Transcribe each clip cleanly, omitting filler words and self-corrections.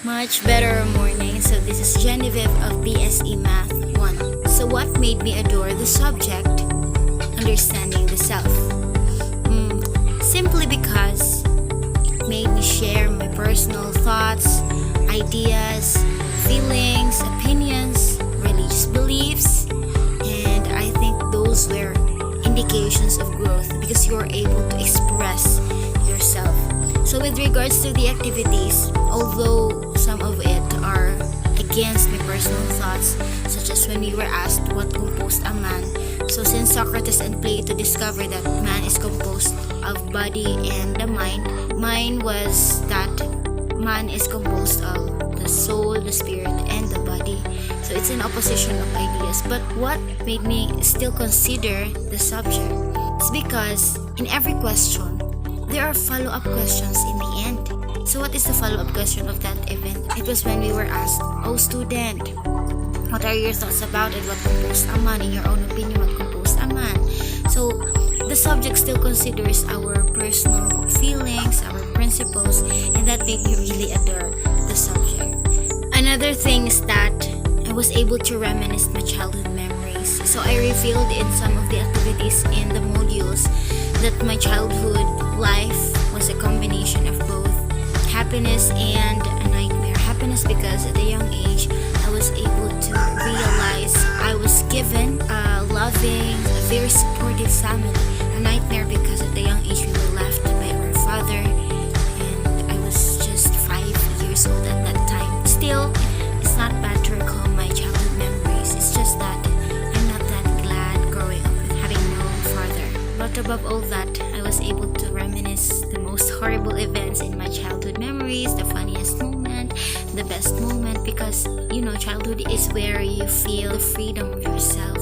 Much better morning. So this is Genevieve of BSE Math 1. So what made me adore the subject? Understanding the self. Simply because it made me share my personal thoughts, ideas, feelings, opinions, religious beliefs, and I think those were indications of growth because you're able to express yourself. So with regards to the activities, although some of it are against my personal thoughts, such as when we were asked what composed a man. So since Socrates and Plato discovered that man is composed of body and the mind, mine was that man is composed of the soul, the spirit, and the body. So it's an opposition of ideas. But what made me still consider the subject is because in every question, there are follow-up questions in the end. So what is the follow-up question of that event? It was when we were asked, "Oh student, what are your thoughts about it? What composed a man? In your own opinion, what composed a man?" So the subject still considers our personal feelings, our principles, and that made me really adore the subject. Another thing is that I was able to reminisce my childhood memories. So I revealed in some of the activities in the modules that my childhood life was a combination of both happiness and a nightmare. Happiness because at a young age, I was able to realize I was given a loving, a very supportive family. A nightmare because at a young age, we were left by our father, and I was just 5 years old at that time. Still, it's not bad to recall my childhood memories. It's just that I'm not that glad growing up with having no father. But above all that, I was able to reminisce the most horrible events in my childhood memories, the funniest moment, the best moment, because childhood is where you feel the freedom of yourself.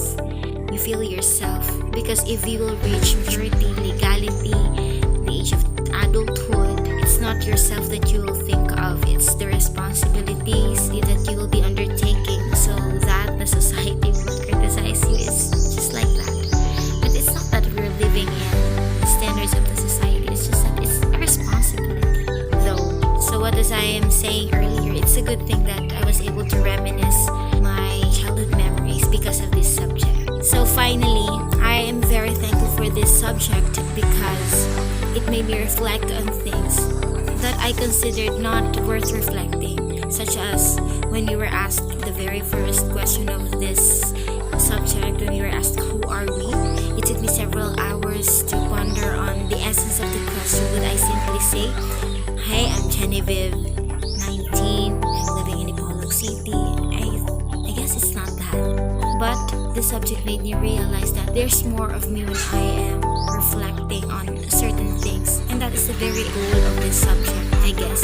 You feel yourself, because if you will reach maturity, legality, the age of adulthood, it's not yourself that you will think of, it's the responsibilities that you will be undertaking so that the society will not criticize you. It's just like that. But it's not that we're living in the standards of the society, it's just that it's a responsibility though. So what as I am saying earlier, it's a good thing that I was able to reminisce my childhood memories because of this subject. So finally, I am very thankful for this subject because it made me reflect on things that I considered not worth reflecting, such as when we were asked the very first question of this subject, when we were asked who are we, it took me several hours to ponder on the essence of the question. Would I simply say, "Hi, I'm Genevieve, 19, I'm living in Ipolog City"? I guess it's not that. But the subject made me realize that there's more of me when I am reflecting on certain things. And that is the very goal of this subject, I guess.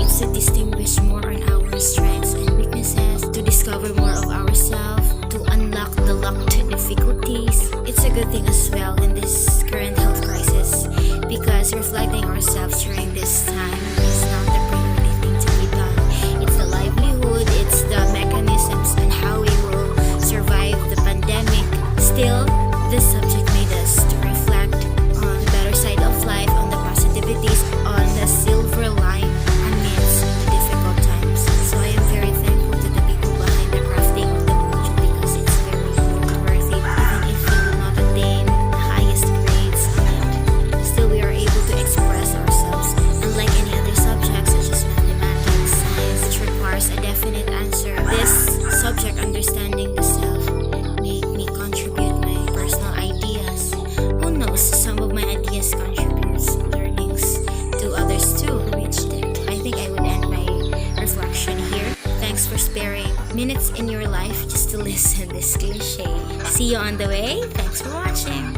It's to distinguish more on our strengths and weaknesses, to discover more of ourselves, to unlock the locked difficulties. It's a good thing as well in this current health crisis, because reflecting ourselves during this time is not the priority thing to be done. It's the livelihood, it's the mechanisms and how we will survive the pandemic. Still, this subject made us to reflect on the better side of life, on the positivities, on the silver line amidst the difficult times. So I am very thankful to the people behind the crafting of the module because it's very worth it. Even if we will not attain the highest grades on it, still we are able to express ourselves. Unlike any other subjects such as mathematics, science, which requires a definite answer, this subject, understanding the self, made me contribute my personal ideas. Who knows, some of my ideas contributes learnings to others too who reached it. I think I would end my reflection here. Thanks for sparing minutes in your life just to listen this cliche. See you on the way. Thanks for watching.